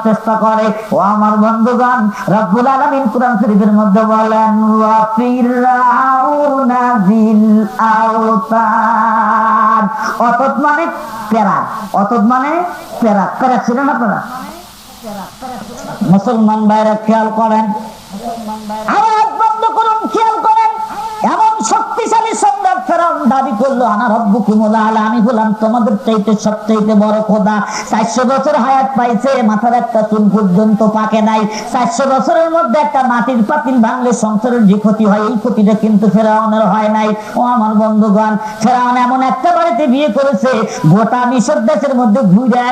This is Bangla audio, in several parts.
চেষ্টা করে। ও আমার বন্ধুগণ, রব্বুল আলামিন কুরআন শরীফের মধ্যে বলেন ওয়া ফিরআউনা যিল আওতাদ। অতদ মানে পেরা, অতদ মানে পেরা। পেরা ছিলেন আপনারা? মুসলমান ভাইরা খেয়াল করেন, আমার বন্ধ করুন, খেয়াল করেন। এমন শক্তিশালী সম্রাট ফেরাউন দাবি করলো আনা রব্বুকুমুল আলা, আমি হলাম তোমাদের চাইতে সবচাইতে বড় খোদা। 400 বছর হায়াত পাইছে, মাথার একটা চুল পর্যন্ত পাকে নাই। 400 বছরের মধ্যে একটা মাটির পাতিল ভাঙলে সংসারের যে ক্ষতি হয়, এই ক্ষতিটা কিন্তু ফেরাউনের হয় নাই। ও আমার বন্ধুগণ, ফেরাউন এমন একটা বাড়িতে বিয়ে করেছে, গোটা মিশর দেশের মধ্যে ঘুরে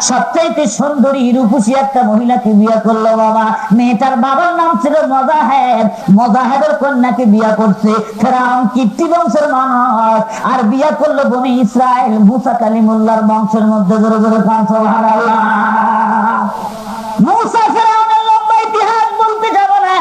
সবচাইতে সুন্দরী রূপসী একটা মহিলাকে বিয়ে করলো। বাবা, মেয়েটার বাবার নাম ছিল মজাহেদ। মজাহেদের কন্যাকে বিয়ে করছে ফেরাউন, কিপ্তি বংশের মানুষ, আর বিয়ে করলো বনি ইসরাইল, মুসা কালিমুল্লাহর বংশের মধ্যে। জোরে জোরে কান সুবহানাল্লাহ। মুসা ফেরাউনের লম্বা ইতিহাস বলতে যাব না,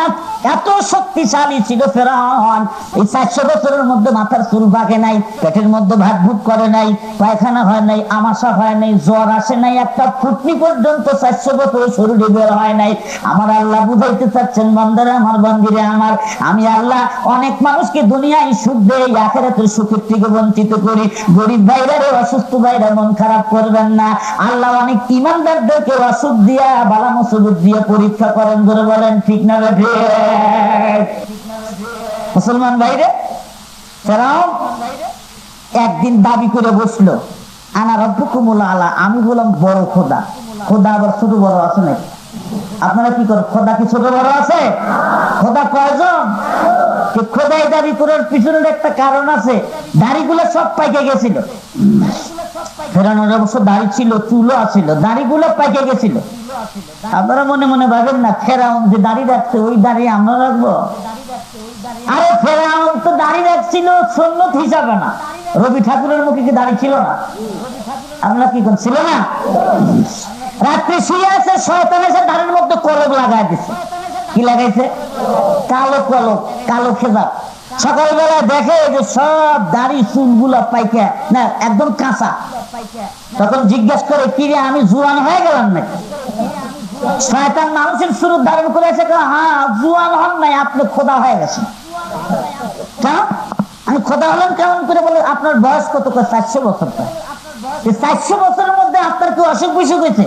এত শক্তিশালী ছিল ফেরাউন। এই 400 বছরের মধ্যে মাথার চুল পাকে নাই, পেটের মধ্যে ভাত ভুট করে নাই, পায়খানা হয় নাই, আমাশা হয় নাই, জ্বর আসে নাই, একটা ফুটনি পর্যন্ত 400 বছর শরীরে বের হয় নাই। আমার আল্লাহ বুঝাইতে চাচ্ছেন, বান্দারে আমার, বান্দিরে আমার, আমি আল্লাহ অনেক মানুষকে দুনিয়ায় সুখ দেই, আখিরাতের সুখের থেকে বঞ্চিত করি। গরিব ভাইরা, অসুস্থ ভাইরা মন খারাপ করবেন না। আল্লাহ অনেক ইমানদারদেরকে অসুখ দিয়া, বালা মুসিবত দিয়ে পরীক্ষা করেন। ধরে বলেন ঠিক না বেঠে? মুসলমান ভাইরে, ফেরাউন একদিন দাবি করে বসলো আনা রব্বুকুমুল আলা, আমি বললাম বড় খোদা। খোদা আবার ছোট বড় আছে নাকি? আপনারা কি করেন? খোদা কি ছোট বড় আছে? খোদা কয়জন? খোদাই দাবি করার পিছনের একটা কারণ আছে। দাড়িগুলো সব পাইকে গেছিল। ফেরাউনের অবশ্য দাড়ি ছিল, চুলও আছিল, দাড়িগুলো পাইকে গেছিল। আপনারা মনে মনে ভাবেন না ফেরাউন যে দাড়ি রাখছে ওই দাড়ি আমরা রাখবো? আরে ফেরাউন তো দাড়ি রাখছিল সুন্নত হিসাবে না। রবি ঠাকুরের মুখে কি দাড়ি ছিল না? আমরা কি কোন ছিল না? রাত্রে শুয়ে আছে, শয়তান এসে দাড়ির মধ্যে কলক লাগাই দিছে। কি লাগাইছে? কালো কলক, কালো খেজাব। সকালবেলা দেখে যে সব দাড়ি চুলগুলা পাইকা না, একদম কাঁচা। তখন জিজ্ঞাসা করে, কি রে, আমি জুয়ান হয়ে গেলাম নাকি? শয়তান মানুষের সুরত ধারণ করে এসে, হ্যাঁ জুয়ান হন নাই, আপনি খোদা হয়ে গেছেন। কেন আমি খোদা হলাম কেমন করে? বলে আপনার বয়স কত? 400 বছর। 400 বছরের মধ্যে আপনার কি অসুখ বিসুখ হয়েছে?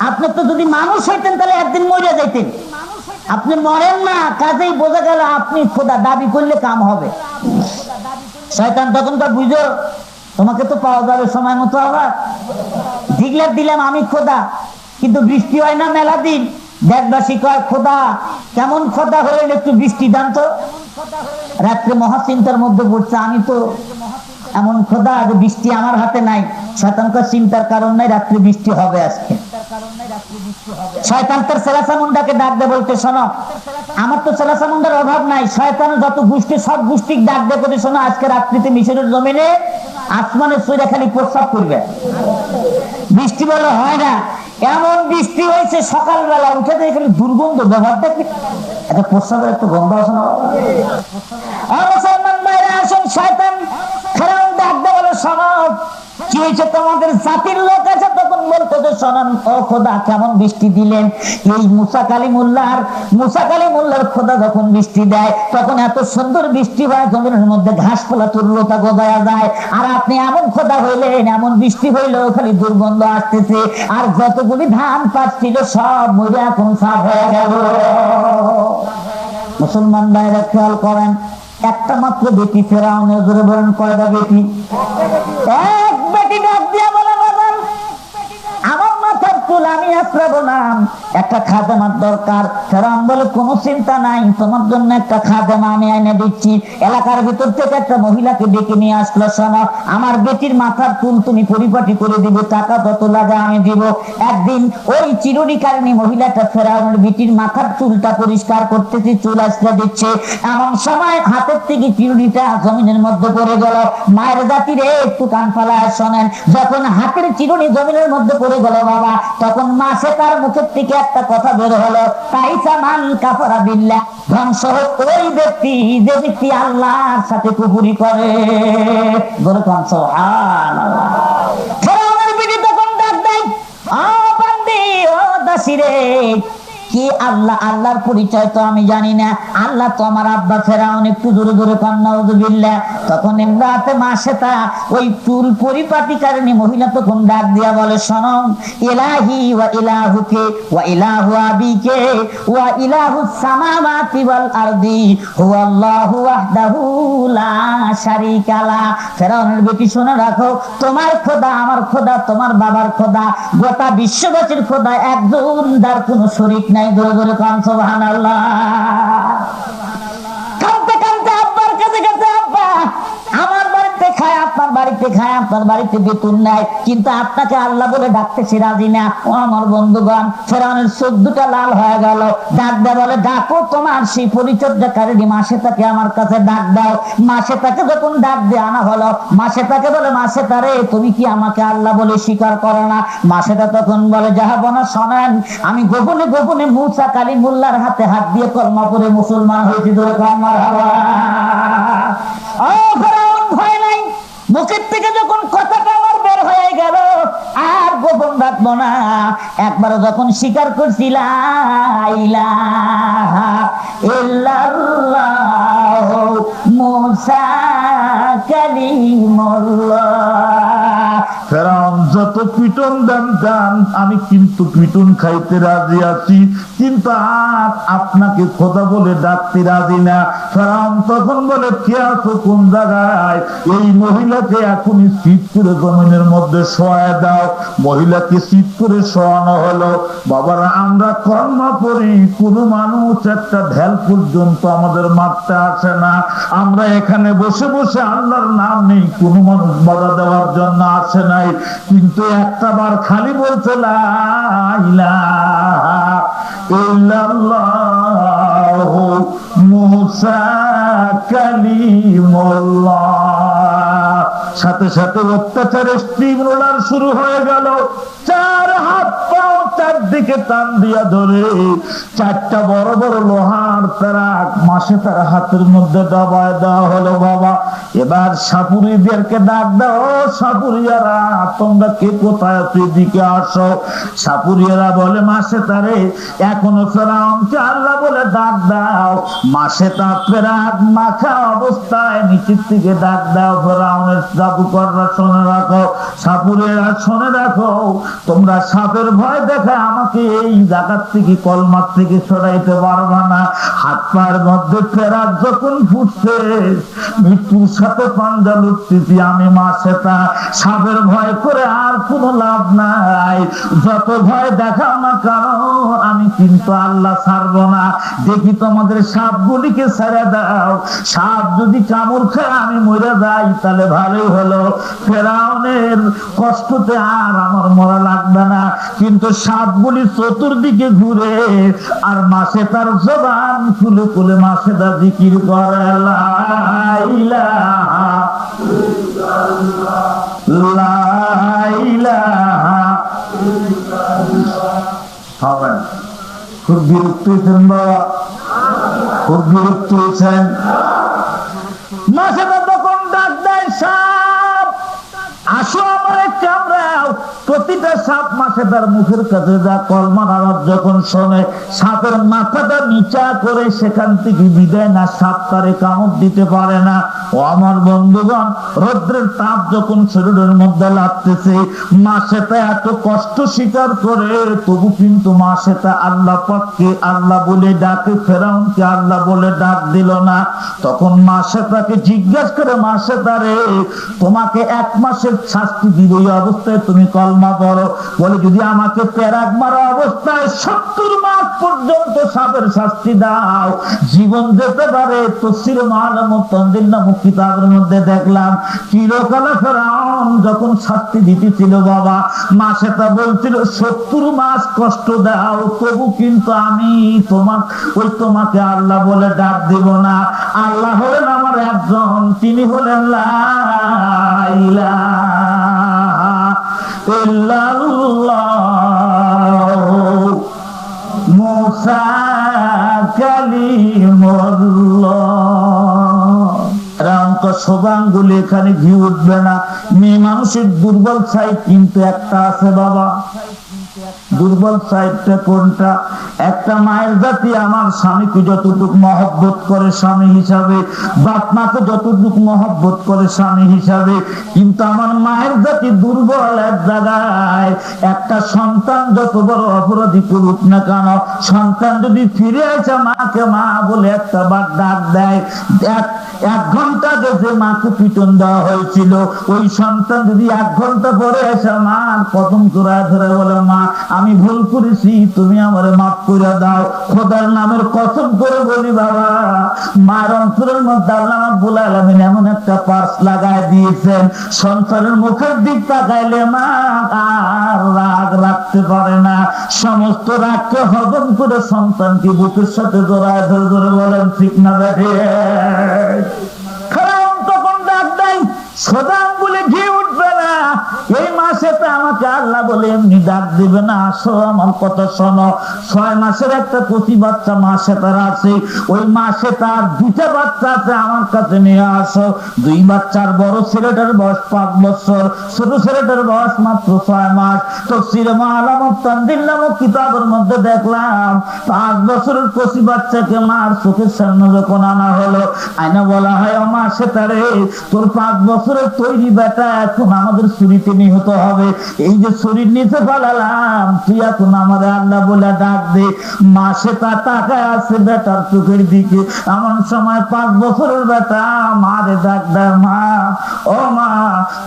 আপনি তো যদি মানুষ হইতেন তাহলে একদিন মরে যাইতেন। আপনি মরেন না, কাজেই বোঝা গেল আপনি খোদা। দাবি করলে কাম হবে। শয়তান তখন তো বুঝো তোমাকে তো পাওয়া যাবে সময় মতো, আবার ডিক্লেয়ার দিলাম আমি খোদা, কিন্তু বৃষ্টি হয় না মেলা দিন। দেশবাসী কয় খোদা কেমন খোদা হলেন, একটু বৃষ্টি দান তো। রাত্রে মহাচিন্তার মধ্যে পড়ছে, আমি তো এমন খোদা যে বৃষ্টি আমার হাতে নাই। শয়তান কয় চিন্তার কারণ নাই, রাত্রে বৃষ্টি হবে আজকে। শয়তান তার সেলাসা মুন্ডাকে ডাক দে, বলতে শোনো আমার তো সেলাসা মুন্ডার অভাব নাই। শয়তান যত গোষ্ঠী সব গোষ্ঠী ডাক দে করে, শোনো আজকে রাত্রিতে মিশরের জমিনে আসমানের সূর্য খালি প্রস্রাব করবে। বৃষ্টি বলে হয় না। এমন বৃষ্টি হয়েছে সকালবেলা উঠে দেখে খালি দুর্গন্ধ। ব্যবহারটা কি একটা প্রস্রাবের একটা গন্ধ আছে না? মুসলমান ভাইরা আসুন, শয়তান ফেরাউন ডাক দে, বলে শোনো কি হয়েছে, তোমাদের জাতির লোক আছে। তখন বলতো যে শোনান ও খোদা কেমন বৃষ্টি দিলেন। এই মুসা কালিমুল্লাহর খোদা যখন বৃষ্টি দেয় তখন এত সুন্দর বৃষ্টি হয়, জমিনের মধ্যে ঘাস পালা তুল্যতা গজায়া যায়। আর আপনি এমন খোদা হইলেন, এমন বৃষ্টি হইলো খালি দুর্গন্ধ আসতেছে, আর যতগুলি ধান পাট ছিল সব মরে এখন সাফ হয়ে গেল। মুসলমান ভাইরা খেয়াল করেন, একটা মাত্র বেটি ফেরাউনের। জোরে বলেন কয়টা বেটি? এক বেটি ডাক দিয়া বলে, বাজান আমার মাথার চুল আমি আঁচড়াবো না, একটা খাদেমার দরকার। ফেরাউন বলে কোনো চিন্তা নাই, তোমার জন্য একটা খাদেমা আমি এনে দিচ্ছি। এলাকার ভিতর থেকে একটা মহিলাকে ডেকে নিয়ে আসলো, শোনো আমার বেটির মাথার চুল তুমি পরিপাটি করে দিবে, টাকা যত লাগে আমি দিব। একদিন ওই চিরুনিকারিণী মহিলাটা ফেরাউনের বেটির মাথার চুলটা পরিষ্কার করতেছে, চুল আঁচড়া দিচ্ছে। এমন সময় হাতের থেকে চিরুনিটা জমিনের মধ্যে পড়ে গেল। মায়ের জাতিরে একটু কান ফালায় শোনেন, যখন হাতের চিরুনি জমিনের মধ্যে পড়ে গেল বাবা, তখন মাসে তার মুখের থেকে একটা কথা বের হলো, তাইসা মান কাফারা বিল্লাহ, ধ্বংস হোক ওই ব্যক্তি যে ব্যক্তি আল্লাহর সাথে কুফরি করে। বলে সুবহানাল্লাহ। ফেরাউনের বিবি তখন ডাক দেয়, ও বান্দি রে কি আল্লাহ, আল্লাহর পরিচয় তো আমি জানি না, আল্লাহ তো আমার আব্বা ফেরাউন, একটু জোরে জোরে কান নাউযুবিল্লাহ। তখন ইমরাতে মাসেতা ওই চুল পরিপাটিকারিণী মহিলা তখন ডাক দিয়া বলে, শোনো, ইলাহি ওয়া ইলাহুকে ওয়া ইলাহু আবিকে ওয়া ইলাহুস সামাওয়াতি ওয়াল আরদি হুয়াল্লাহু ওয়াহদাহু লা শারীকা লা। ফেরাউনের বেটি শুনে রাখো, তোমার খোদা আমার খোদা, তোমার বাবার খোদা, গোটা বিশ্ববাসীর খোদা একজন, যার কোনো শরীক নাই। ধরে ধরে কান সুবহানাল্লাহ। কাঁদতে কাঁদতে আব্বার কাছে গেছে, আব্বা আমার বাড়িতে খায়, আপনার বাড়িতে খায়, আপনার বাড়িতে বেতন নাই, কিন্তু আপনাকে আল্লাহ বলে ডাকতেছি রাজি না। ও আমার বন্ধুগণ, ফেরাউনের চোখ দুটা লাল হয়ে গেল। ডাক দেয় বলে, ডাকো তোমার সেই পরিচর্যাকারিণী মাসেতাকে আমার কাছে ডাক দাও। মাসেতাকে যখন ডাক দিয়ে আনা হলো, মাসেতাকে বলে, মাসেতা রে, তুমি কি আমাকে আল্লাহ বলে স্বীকার করো না? মাসেতা তখন বলে, জাহাবনা শোনেন, আমি গোপনে গোপনে মুসা কালিমুল্লাহর হাতে হাত দিয়ে কলমা পড়ে মুসলমান হয়েছি। ধরে কামার হাওয়া। ও ফেরাউন, ভয় নাই, মুখের থেকে যখন কথাটা আমার বের হয়ে গেল, আর গোপন রাখবো না। একবারও যখন স্বীকার করছি লা ইলাহা ইল্লাল্লাহ মুসা কালিমুল্লাহ। ফেরাউন যত পিটন দেন আমি কিন্তু পিটন খাইতে রাজি আছি, কিন্তু আর আপনাকে খোদা বলে ডাকতে রাজি না। ফেরাউন তখন বলে, কে আছো কোন জায়গায়? এই মহিলাকে এখনই শীত করে জমিনের মধ্যে শোয়ায় দাও। মহিলাকে শীত করে শোয়ানো হলো। বাবারা, আমরা কর্মা পড়ি, কোন মানুষ একটা ঢেল পর্যন্ত আমাদের মারতে আসে না। আমরা এখানে বসে বসে আল্লাহর নাম নেই, কোন মানুষ বাধা দেওয়ার জন্য আসে নাই, কিন্তু একটা বার খালি বলছে লা ইলাহা ইল্লাল্লাহু মুসা কালিমুল্লাহ। সাথে সাথে অত্যাচারের স্টিম রোলার শুরু হয়ে গেল। চার হাত পাও চারদিকে টান দিয়া ধরে চারটা বড় বড় লোহার পেরাক মাসে তার হাতের মধ্যে দবায় দেওয়া হলো। বাবা, এবার সাপুরিদেরকে ডাক দাও, সাপুরিয়ারা তোমরা কে কোথায় আছো, এদিকে আসো। সাপুরিয়ারা বলে, মাসে তারে এখনো ফেরাউনকে আল্লাহ বলে ডাক দাও। মাসে তার পেরাক মাখা অবস্থায় নিচের থেকে ডাক দাও, ফেরাউনের জাদুকররা শুনে রাখো, সাপুরিয়ারা শুনে রাখো, তোমরা সাপের ভয় দেখে আমাকে এই জায়গার থেকে কলমার থেকে সরাইতে পারবা না। হাত পায়ের মধ্যে ফেরাক যখন ফুটছে, মৃত্যুর সাথে পাঞ্জা লুটতেছি আমি মাসেতা। সাপের ভয় করে আর কোনো লাভ নাই, যত ভয় দেখাও না কারণ আমি কিন্তু আল্লাহ ছাড়বো না। দেখি তোমাদের সাপগুলিকে ছেড়ে দাও, সাপ যদি কামড় খায় আমি মরে যাই তাহলে ভালোই হলো, ফেরাউনের কষ্টতে আর আমার মরা লাগবে না। কিন্তু সাপগুলি চতুর্দিকে ঘুরে আর মাসে তার জবান খুলে খুলে মাসেদা জিকির করে লা ইলাহা লা ইলাহা। হবে খুব বিরক্ত হয়েছেন বাবা, খুব বিরক্ত হয়েছেন। মাসেদা তখন ডাক দেয়, সাপ আসো আমার কামড়াও। প্রতিটা সাপ মাসে তার মুখের কাছে যা কলমার আওয়াজ যখন শোনে, সাপের মাথাটা নিচা করে সেখান থেকে বিদায় না, সাপ তারে কামড় দিতে পারে না। ও আমার বন্ধুগণ, রৌদ্রের তাপ যখন শরীরের মধ্যে লাগতেছে, মাসেটা এত কষ্ট স্বীকার করে তবু কিন্তু মাসেটা আল্লাহ পাককে আল্লাহ বলে ডাকে, ফেরাউনকে আল্লাহ বলে ডাক দিল না। তখন মাসেটাকে জিজ্ঞাসা করে, মাসেটা রে, তোমাকে 1 মাসের শাস্তি দিব, এই অবস্থায় তুমি কলমা পড়ো। বলে, যদি আমাকে পেরাক মারা অবস্থায় 70 মাস পর্যন্ত সাপের শাস্তি দাও, জীবন যেতে পারে। তফসির মাআলামুত তানজিল নামক কিতাবের মধ্যে দেখলাম, চিরকাল ফেরাউন যখন শাস্তি দিতেছিল বাবা, মাসেটা বলছিল 70 মাস কষ্ট দাও, তবু কিন্তু আমি তোমাকে আল্লাহ বলে ডাক দিব না। আল্লাহ হলেন আমার একজন, তিনি হলেন লা ইলাহা ইল্লাল্লাহু মুসা কালিমুল্লাহ। শোভাঙ্গুলি এখানে ঘি উঠবে না। মেয়ে মানুষের দুর্বল সাইড কিন্তু একটা আছে বাবা, দুর্বল সাইডটা কোনটা? একটা মায়ের জাতি আমার স্বামীকে যতটুকু মহব্বত করে স্বামী হিসাবে, বাপ মাকে যতটুকু মহব্বত করে স্বামী হিসাবে, কিন্তু আমার মায়ের জাতি দুর্বল এক জায়গায়। একটা সন্তান যত বড় অপরাধী করুক না কেন, সন্তান যদি ফিরে আসে মাকে মা বলে একটা বার ডাক দেয়, এক ঘন্টা যে মাকে পিটন দেওয়া হয়েছিল, ওই সন্তান যদি 1 ঘন্টা পরে এসে মার কদম জোড়ায় ধরে বলে, মা আমি ভুল করেছি, তুমি আমারে মাফ করে দাও, খোদার নামের কসম করে বলি বাবা, মার অন্তরের মধ্যে আল্লাহ রাব্বুল আলামিন এমন একটা পার্স লাগায় দিয়েছেন, সন্তানের মুখের দিক তাকাইলে মা আর রাগ রাখতে পারে না। সমস্ত রাগকে হজম করে সন্তানকে বুকের সাথে জড়ায় ধরে ধরে বলেন, ঠিক না বেঠে? তখন ডাক দেয়, সোজা বলে ঘি উঠবে না, এই মাসে তো আমাকে আল্লাহ বলে এমনি ডাক দিবে না, আসো আমার কথা শোনো। 6 মাসের একটা কচি বাচ্চা মাসে তার আছে, ওই মাসে তার 2টা বাচ্চা আছে, আমার কাছে নিয়ে আসো। 2 বাচ্চার বড় ছেলেটার বয়স 5 বছর, ছোট ছেলেটার বয়স মাত্র 6 মাস। তাফসীরে মাআলামুত তানজিল নামক কিতাবের মধ্যে দেখলাম 5 বছরের কচি বাচ্চাকে মার চোখের সামনে যখন আনা হলো, আয়না বলা হয়, ও মাসে তারে তোর 5 বছরের তৈরি বেটা এখন আমাদের ছুরিতে নিহত হবে, এই যে ছুরির নিচে পালালাম, তুই এখন আমাদের আল্লাহ বলে ডাক দে। মাসে তা তাকায় আছে বেটার চোখের দিকে, এমন সময় 5 বছরের বেটা মারে ডাক দেয়, মা ও মা,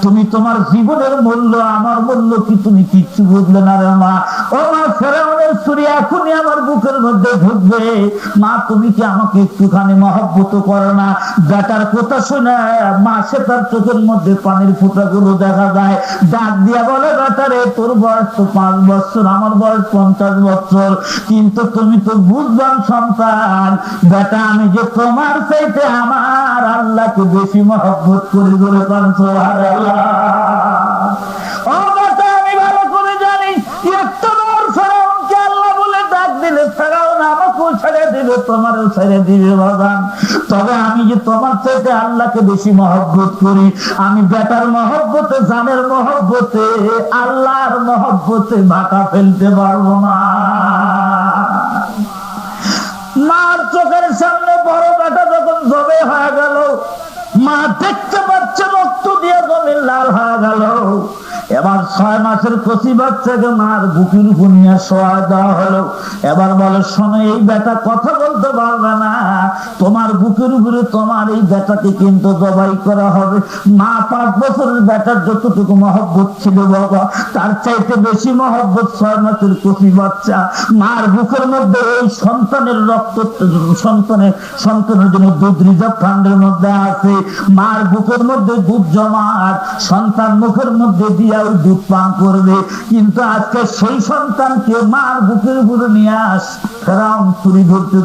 তুমি তোমার জীবনের মূল্য আমার মূল্য কি তুমি কিচ্ছু বুঝলে না রে মা? ও মা, ফেরাউনের ছুরি এখনই আমার বুকের মধ্যে ঢুকবে, মা তুমি কি আমাকে একটুখানি মহব্বত করো না? বেটার কথা শুনে মাসে তার চোখের মধ্যে পানির ফোঁটাগুলো দেখা যায়, ডাক দিয়া বলে, বেটারে তোর বয়স তো 5 বছর, আমার বয়স 50 বছর, কিন্তু তুমি তো বুঝবান সন্তান, বেটা আমি যে তোমার চাইতে আমার আল্লাহকে বেশি মহব্বত করি বলে সুবহানাল্লাহ। ও বেটা, আমি ভালো করে জানি একটা বার ফেরাউনকে আল্লাহ বলে ডাক দিলে ফেরাউন আমাকেও ছেড়ে দিবে, তোমারও ছেড়ে দিবে বাগান, তবে আমি যে তোমার চাইতে আল্লাহকে বেশি মহব্বত করি, আমি বেটার মহব্বতে, জানের মহব্বতে, আল্লাহর মহব্বতে বাঁকা ফেলতে পারবো না। মার চোখের সামনে বড় বেটা যখন জবে হয়ে গেল, মা দেখতে পাচ্ছে রক্ত দিয়ে জমিন লাল হয়ে গেল। এবার 6 মাসের কচি বাচ্চাকে মার বুকের উপর নিয়ে শোয়া দেওয়া হলো। এবার বলে, শোনো, এই বেটা কথা বলতে পারবে না, তোমার বুকের উপরে তোমার এই বেটাকে কিন্তু জবাই করা হবে। মা 5 বছরের বেটার যতটুকু মহব্বত ছিল বাবা, তার চাইতে বেশি মহব্বত 6 মাসের কচি বাচ্চা। মার বুকের মধ্যে এই সন্তানের রক্ত, সন্তানের জন্য দুধ রিজার্ভ ফান্ডের মধ্যে আছে, মার বুকের মধ্যে দুধ জমাট, সন্তান মুখের মধ্যে দিয়ে ওই দুধ পান করবে। কিন্তু আজকে সেই সন্তানকে মার বুকের উপরে নিয়ে আস ফেরাউন ছুরি ধরতে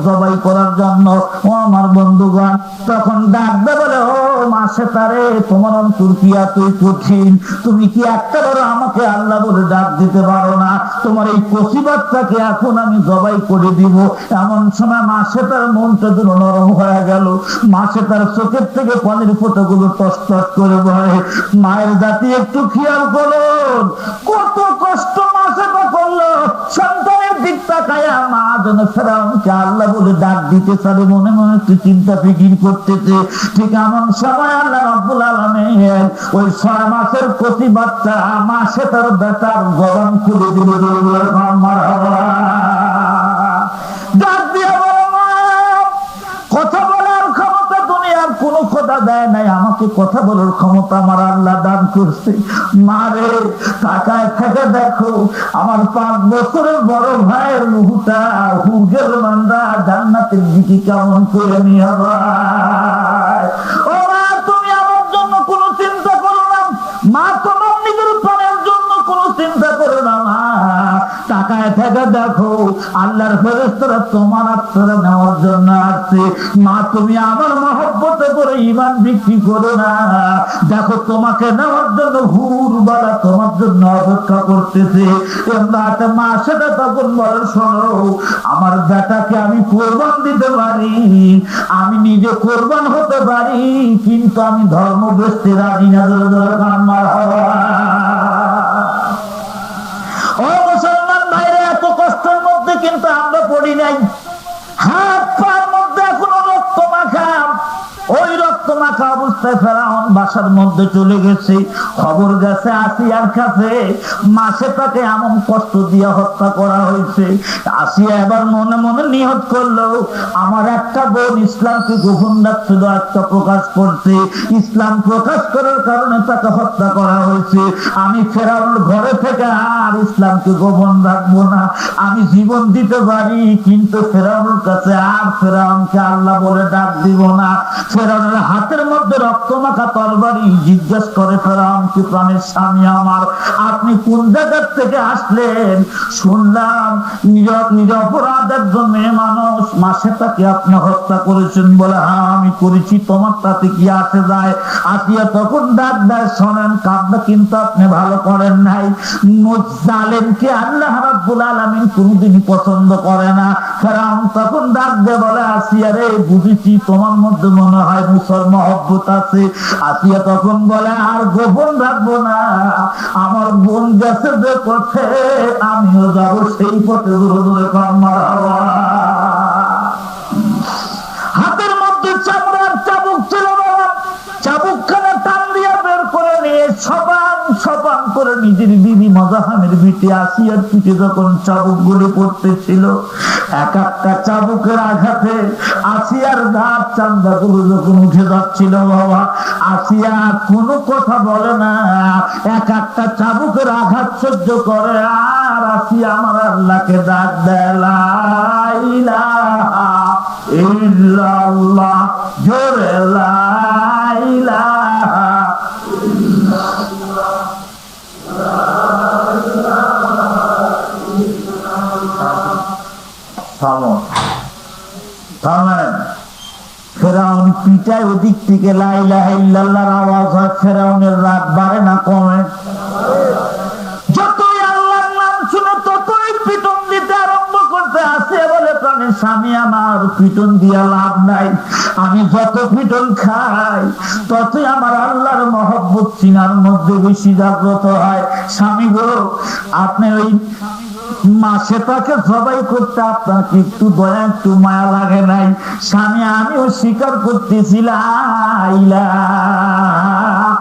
জবাই করার জন্য। ও আমার বন্ধুগণ, তখন ডাকবে বলে, ও মাসে তারে তোমার অন্তর কি এতই কঠিন, তুমি কি একটা বড় আমাকে আল্লাহ বলে ডাক দিতে পারো না? তোমার এই কচি বাচ্চাকে এখন আমি জবাই করে দিব। এমন সময় মাসে তার মনটা যেন নরম হয়ে গেল, মাসে তার চোখের থেকে পানির ফোঁটাগুলো টস টস করে বলে। মায়ের জাতি একটু খেয়াল করুন, কত কষ্ট মাসে করলো, সন্তানের দিক তাকায়া মা যেন ফেরাউনকে আল্লাহ বলে ডাক দিতে চাবে, মনে মনে একটু চিন্তা ফিকির করতেছে। ঠিক এমন সময় আল্লাহ রাব্বুল আলামিন ওই 6 মাসের কচি বাচ্চা মাসে তার বেটার জবান খুলে দিল। ডাক দিয়ে বলো, মা, কথা বলার ক্ষমতা দুনিয়ার কোন খোদা দেয় নাই, আমাকে কথা বলার ক্ষমতা আমার আল্লাহ দান করছে। মারে, তাকায় থেকে দেখো আমার 5 বছরের বড় ভাইয়ের রূহটা হুজের মান্দা জান্নাতের দিকে কেমন করে নিয়ে যায়। ও মা, তুমি আমার জন্য কোনো চিন্তা করো না, মা তোমার নিজের প্রাণের জন্য কোনো চিন্তা করো না। মা, তাকায় থেকে দেখো আল্লাহর ফেরেশতারা তোমার আত্মারা নেওয়ার জন্য আসছে। মা, তুমি আমার মহব্বতে করে ঈমান বিক্রি করো না, দেখো তোমাকে নেওয়ার জন্য হুরবালা তোমার জন্য অপেক্ষা করতেছে। মা সেটা তখন বলে, শোনো, আমার বেটাকে আমি কোরবান দিতে পারি, আমি নিজে কোরবান হতে পারি, কিন্তু আমি ধর্ম বেচতে রাজি না। ও মুসলমান, অবস্থায় ফেরাউন বাসার মধ্যে চলে গেছে। খবর গেছে আসিয়ার কাছে, মাসে তাকে এমন কষ্ট দিয়ে হত্যা করা হয়েছে। আসিয়া এবার মনে মনে নিয়ত করলো, আমার একটা বোন ইসলামকে গোপন রাখছিল, একটা প্রকাশ করছে, ইসলাম প্রকাশ করার কারণে তাকে হত্যা করা হয়েছে। আমি ফেরাউনের ঘরে থেকে আর ইসলামকে গোপন রাখবো না। আমি জীবন দিতে পারি, কিন্তু ফেরাউনের কাছে আর ফেরাউনকে আল্লাহ বলে ডাক দিব না। ফেরাউনের হাতের মধ্যে রক্তমাখা তরবারি। জিজ্ঞেস করে ফেরাউনকে, প্রাণের স্বামী আমার, আপনি কোন জায়গার থেকে আসলেন? শুনলাম নিরপরাধ একজন মেয়ে মানুষ, মাসে তাকে আপনি হত্যা করেছেন। বলে, হ্যাঁ আমি করেছি, তোমার তাতে কি আসে যায়? আসিয়া তখন ডাক দেয়, শোনেন, কাজটা কিন্তু আপনি ভালো করেন নাই। জালেমকে আল্লাহ রাব্বুল আলামিন কোনদিনই পছন্দ করে না। ফেরাউন তখন ডাক দিয়ে বলে, আসিয়া রে, বুঝেছি তোমার মধ্যে মনে হয় মুসল মহব্বত আছে। আসিয়া তখন বলে, আর গোপন রাখবো না, আমার বোন গেছে যে পথে আমিও যাবো সেই পথে। দূরে দূরে কর্মার হওয়া। হাতের মধ্যে চামড়ার চাবুক ছিল, চাবুকখানা টান দিয়া বের করে নিয়ে সপান সপান করে নিজের বিবি মজাহানের বিটে আসিয়ার পিঠে যখন চাবুক গুলি পড়তেছিল, এক একটা চাবুকের আঘাতে আসিয়ার গাছ চামড়া গুলো যখন উঠে যাচ্ছিল, বাবা আসিয়া কোনো কথা বলে না, এক একটা চাবুকের আঘাত সহ্য করে। আর আসিয়া আমার আল্লাহকে ডাক দেয়, লা ইলাহা ইল্লাল্লাহ, জোরে লা ইলাহা ফেরাউন পিটায়, ওদিক থেকে লা ইলাহা ইল্লাল্লাহর আওয়াজ হয়। ফেরাউনের রাগ বাড়ে না কমে? যতই আল্লাহর নাম শুনে ততই পিটন দিতে আরম্ভ করতে আসে। বলে, প্রাণের স্বামী আমার, পিটন দিয়া লাভ নাই। আমি যত পিটন খাই ততই আমার আল্লাহর মহব্বত সিনার মধ্যে বেশি জাগ্রত হয়। স্বামী গো, আপনি ওই মাসে তাকে জবাই করতে আপনার কি একটু দয়া, একটু মায়া লাগে নাই? স্বামী, আমিও স্বীকার করতেছি, লা ইলাহা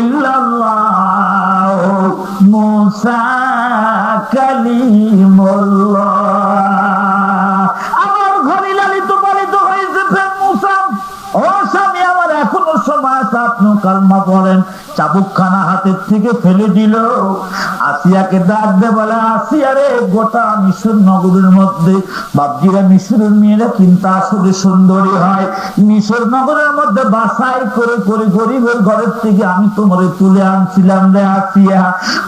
ইল্লাল্লাহ মুসা কালিমুল্লাহ। আমার ঘরে লালিত পালিত হয়েছে মুসা। ও স্বামী আমার, এখনো সময় আছে, আপনি কালমা পড়েন। চাবুকখানা হাতের থেকে ফেলে দিল। আসিয়াকে ডাক দে, বলে, আসিয়া রে, গোটা মিশর নগরের মধ্যে বাপজিরা, মিশরের মেয়েরা কিন্তু আসলে সুন্দরী হয়। মিশর নগরের মধ্যে বাছাই করে করে গরিবের ঘরের থেকে আমি তোমারে তুলে আনছিলাম রে আসিয়া।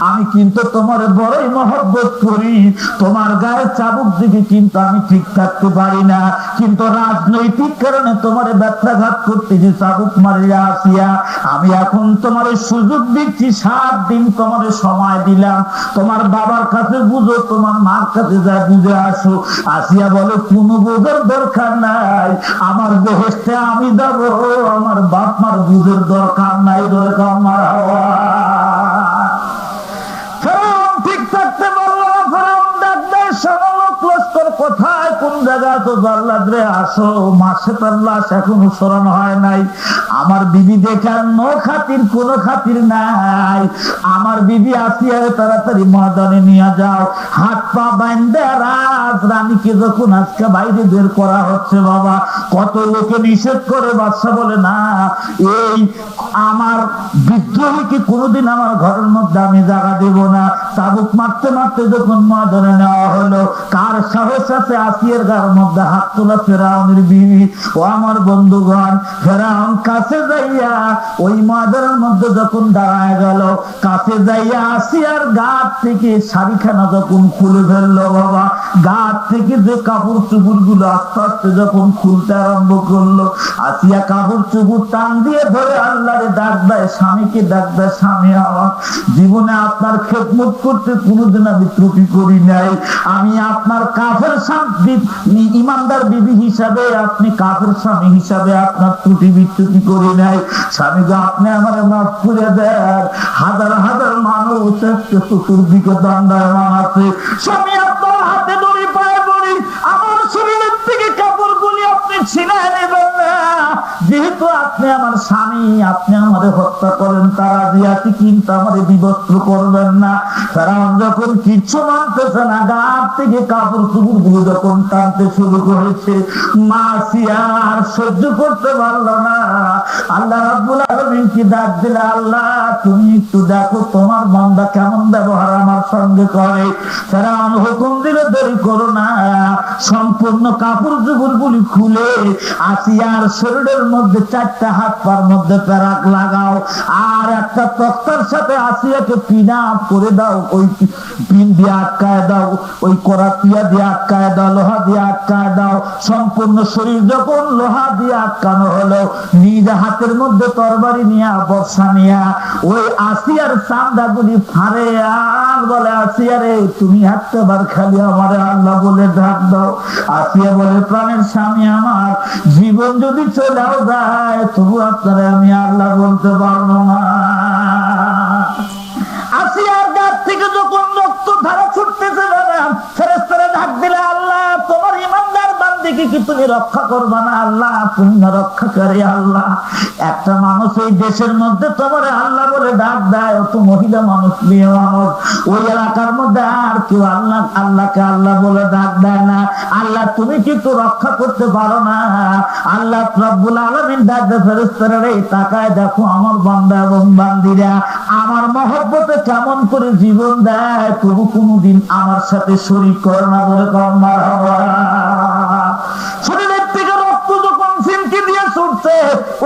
আমি কিন্তু তোমার বড়ই মহব্বত করি। তোমার গায়ে চাবুক দিকে কিন্তু আমি ঠিক থাকতে পারি না, কিন্তু রাজনৈতিক কারণে তোমার ব্যত্যাঘাত করতে যে চাবুক মারিয়া আসিয়া। আমি এখন তোমার সুযোগ দিচ্ছি, 7 দিন তোমার সময় দিলাম। তোমার বাবার কাছে বুঝো, তোমার মার কাছে যা বুঝে আসো। আসিয়া বলে, কোনো বুঝের দরকার নাই, আমার বেহেশতে আমি যাব, আমার বাপ মার বুঝের দরকার নাই। দরকার আমার হওয়া। ফেরাউন ঠিক থাকতে বললো না। ফেরাউন ডাক দেয়, শোনো লস্কর কোথায়, কোন জায়গায় তো জাল্লাদ রে, আসো। মাসে তার লাশ এখনো সরানো হয় নাই। আমার বিবি দেখার নো খাতির, কোন খাতির নাই। আমার বিবি আসিয়া তাড়াতাড়ি ময়দানে নিয়ে যাও। হাত পা বাঁধে রাজ রানীকে যখন আজকে বাইরে বের করা হচ্ছে, বাবা কত লোকে নিষেধ করে, বাদশা বলে না, এই আমার বিদ্রোহীকে কোনোদিন আমার ঘরের মধ্যে আমি জায়গা দেব না। চাবুক মারতে মারতে যখন ময়দানে নেওয়া হলো, কার সাহস আছে আসিয়ার গার মধ্যে হাত তোলা? ফেরাউনের বিবি। ও আমার বন্ধুগণ, ফেরাউন কাছে যাইয়া ওই ময়দানের মধ্যে যখন দাঁড়ায় গেল, কাছে যাইয়া আসিয়ার গাছ থেকে শাড়িখানা যখন খুলে ফেললো, বাবা গাছ থেকে যে কাপড় চুপুর গুলো আস্তে আস্তে যখন খুলতে আরম্ভ করলো, আসিয়া কাপড় চুপুর টান দিয়ে ধরে আল্লাহরে ডাক দেয়, স্বামীকে ডাক দেয়, স্বামী আমার, জীবনে আপনার খেদমত করতে কোনোদিন আমি ত্রুটি করি নাই। আমি আপনার কাফের স্বামী, ইমানদার বিবি হিসাবে, আপনি কাফের স্বামী হিসাবে আপনার ত্রুটি বিচ্যুতি করি নাই। স্বামী গো, আপনি আমার মাফ করে দেন। হাজার হাজার মানুষ চতুর্দিকে দণ্ডায়মান আছে। স্বামী, আপনার হাতে দড়ি, পায়ে দড়ি, আমার শরীরের থেকে কাপড় গুলি আপনি ছিনায় নেবেন না। যেহেতু আপনি আমার স্বামী, আপনি আমাদের হত্যা করেন তারা দিয়াছি, কিন্তু আমাদের বিবস্ত্র করবেন না। ফেরাউন যখন কিচ্ছু মানতেছে না, গাছ থেকে কাপড় চুপড় গুলো যখন টানতে শুরু করেছে, মা আসিয়া আর সহ্য করতে পারল না। আল্লাহ রাব্বুল আলামিন কি ডাক দিলে, আল্লাহ তুমি একটু দেখো তোমার বান্দা কেমন ব্যবহার আমার সঙ্গে করে। ফেরাউন হুকুম দিলে দেরি করো না, সম্পূর্ণ কাপড় চুপড় গুলি খুলে আসিয়ার শরীরের মধ্যে 4টা হাত পার মধ্যে প্যারাক লাগাও, আর একটা তক্তার সাথে আসিয়াকে পিনাপ করে দাও, ওই পিন দিয়ে আটকায় দাও, ওই করাতিয়া দিয়ে আটকায় দাও, লোহা দিয়ে আটকায় দাও। সম্পূর্ণ শরীর যখন লোহা দিয়ে আটকানো হলো, নিজ হাতের মধ্যে তরবারি নিয়া বর্ষা নিয়া ওই আসিয়ার চামড়া গুলি ফাড়ে আর বলে, আসিয়া রে তুমি একটা বার খালি আমারে আল্লাহ বলে ডাক দাও। আসিয়া বলে, প্রাণের স্বামী আমার, জীবন যদি চলেও যায় তবু আপনারা আমি আল্লাহ বলতে পারবো না। আসিয়ার গাছ থেকে যখন রক্ত ধারা ছুটতেছে, ফেরেশতারা ডাক দিলে, আল্লাহ তোমার ইমানদার বান্দিকে কি তুমি রক্ষা করবা না? আল্লাহ তুমি না রক্ষাকারী। আল্লাহ একটা মানুষ এই দেশের মধ্যে তোমার আল্লাহ বলে ডাক দেয়, ও তো মহিলা মানুষ, মেয়ে মানুষ, ওই এলাকার মধ্যে আর কেউ আল্লাহকে আল্লাহ বলে ডাক দেয় না। আল্লাহ তুমি কি একটু রক্ষা করতে পারো না? আল্লাহ রাব্বুল আলামিন ডাক দেয়, ফেরেশতারা রে তাকায় দেখো আমার বান্দা এবং বান্দিরা আমার মহব্বতে কেমন করে জীবন দেয়, তবু কোনদিন আমার সাথে শরীক করে না। বলে মারহাবা। শরীরের থেকে রক্ত যখন সিমকি দিয়ে ছুটছে,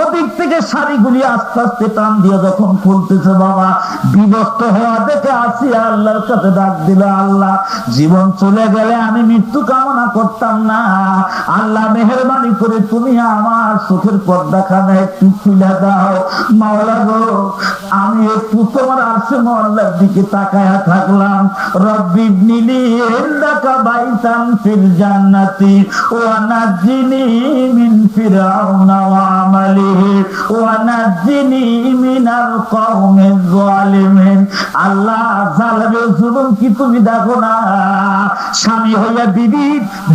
ওদিক থেকে শাড়িগুলি আস্তে আস্তে টান দিয়ে যখন ফুলতেছে, বাবা বিভক্ত হওয়া দেখে আসিয়া আল্লাহর কাছে ডাক দিল, আল্লাহ জীবন চলে গেলে আমি মৃত্যু কামনা করতাম না, আল্লাহ মেহেরবানি করে তুমি আমার চোখের পর্দাখানা একটু খুলে দাও। মাওলা গো, আমি একটু তোমার আরশে মওলার দিকে তাকায়া থাকলাম। রব্বি ইবনিলি ইনদাকা বাইতান ফিল জান্নাতি ওয়া নাজ্জিনি মিন ফিরআউনা ওয়া আমালিহি ওয়া নাজ্জিনি মিনাল কওমিজ জালিমিন। আল্লাহ জালেমের জুলুম কি তুমি দেখো না? স্বামী হইয়া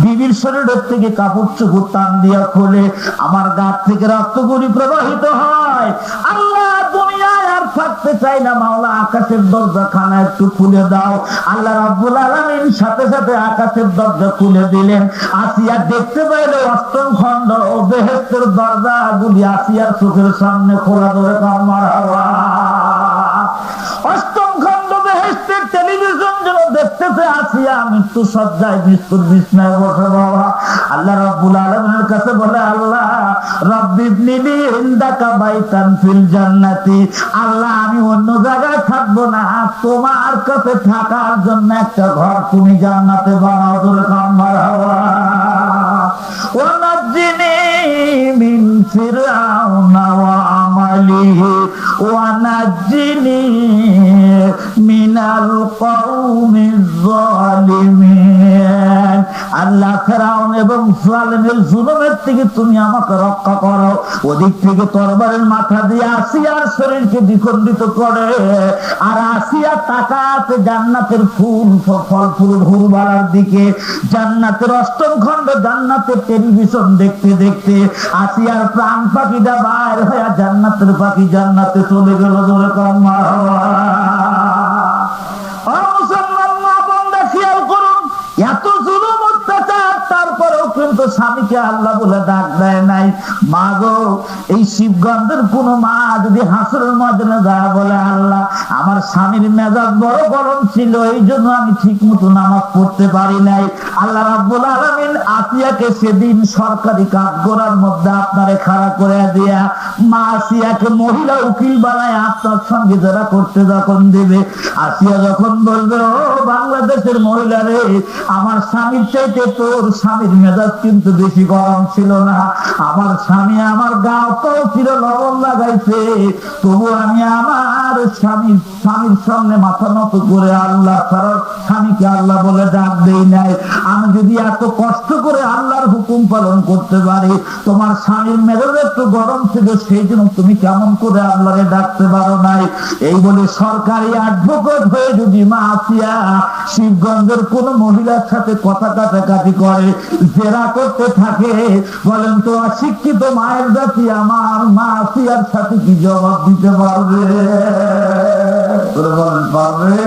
বিবির শরীরের থেকে কাপড় চোপড় টান দিয়া খোলে, আমার গাছ থেকে রক্তগুলি প্রবাহিত হয়। আল্লাহ দুনিয়ায় আর থাকতে চাই না, মাওলা আকাশের দরজা খানা একটু খুলে দাও। আল্লাহ রাব্বুল আলামিন সাথে সাথে আকাশের দরজা খুলে দিলেন। আসিয়া দেখতে পাইলে 8ম খণ্ড ও বেহেশতের দরজা গুলি আসিয়ার চোখের সামনে খোলা। ধরে মারহাবা। 8ম খণ্ড বেহেশতের টেলিভিশন যেন দেখতেছে আসিয়া মৃত্যু সজ্জায় বিছনায় বসে। বাবা আল্লাহ রাব্বুল আলামিনের কাছে বলে, আল্লাহ রব্বি ইবনিলি ইনদাকা বাইতান ফিল জান্নাতি, আল্লাহ আমি অন্য জায়গায় থাকবো না, তোমার কাছে থাকার জন্য একটা ঘর তুমি জান্নাতে বানাও। ধরে মারহাবা। ওয়া নাজ্জিনি মিন ফিরআউনা ওয়া আমালিহি ওয়া নাজ্জিনি মিনাল কওমিজ জালিমিন। আল্লাহ ফেরাউন এবং জালেমের জুলুমের থেকে তুমি আমাকে রক্ষা করো। ওদিক থেকে তরবারের মাথা দিয়ে আসিয়ার শরীরকে দ্বিখণ্ডিত করে, আর আসিয়া তাকাতে জান্নাতের ফল ফুল ভুরবালার দিকে। জান্নাতের 8ম খণ্ড জান্নাতের টেলিভিশন দেখতে দেখতে আসিয়ার প্রাণ পাখিটা বাইর হয়ে জান্নাতের পাখি জান্নাতে চলে গেল। ধরে মারহাবা। এত জুলুম অত্যাচার, তারপরেও কিন্তু স্বামীকে আল্লাহ বলে ডাক দেয় নাই। মা গো, এই শিবগঞ্জের কোন মা যদি হাসরের ময়দানে যায় বলে, আল্লাহ আমার স্বামীর মেজাজ বড় গরম ছিল, এই জন্য আমি ঠিক মতো নামাজ পড়তে পারি নাই। আল্লাহ রাব্বুল আলামিন আসিয়াকে সেদিন সরকারি কাঠগড়ার মধ্যে আপনারে খাড়া করে দিয়া মা আসিয়াকে মহিলা উকিল বানায় আপনার সঙ্গে যারা করতে যখন দেবে, আসিয়া যখন বলবে, ও বাংলাদেশের মহিলা রে, আমার স্বামীর চাইতে তোর স্বামীর মেজাজ কিন্তু বেশি গরম ছিল না। আমার স্বামী আমার গাও ছিল লবণ লাগাইছে, তবু আমি আমার স্বামীর সামনে মাথা নত করে আল্লাহ ছাড়া স্বামীকে আল্লাহ বলে ডাক দেই নাই। আমি যদি এত কষ্ট করে আল্লাহর হুকুম পালন করতে পারি, তোমার স্বামীর মেজাজ একটু গরম ছিল, সেই জন্য তুমি কেমন করে আল্লাহরে ডাকতে পারো নাই। এই বলে সরকারি অ্যাডভোকেট হয়ে যদি মা আসিয়া শিবগঞ্জের কোন মহিলার সাথে কথা কাটাকাটি করে, জেরা করতে থাকে, বলেন তো অশিক্ষিত মায়ের জাতি আমার মা আসিয়ার সাথে কি জবাব দিতে পারবে? বলেন পারবে?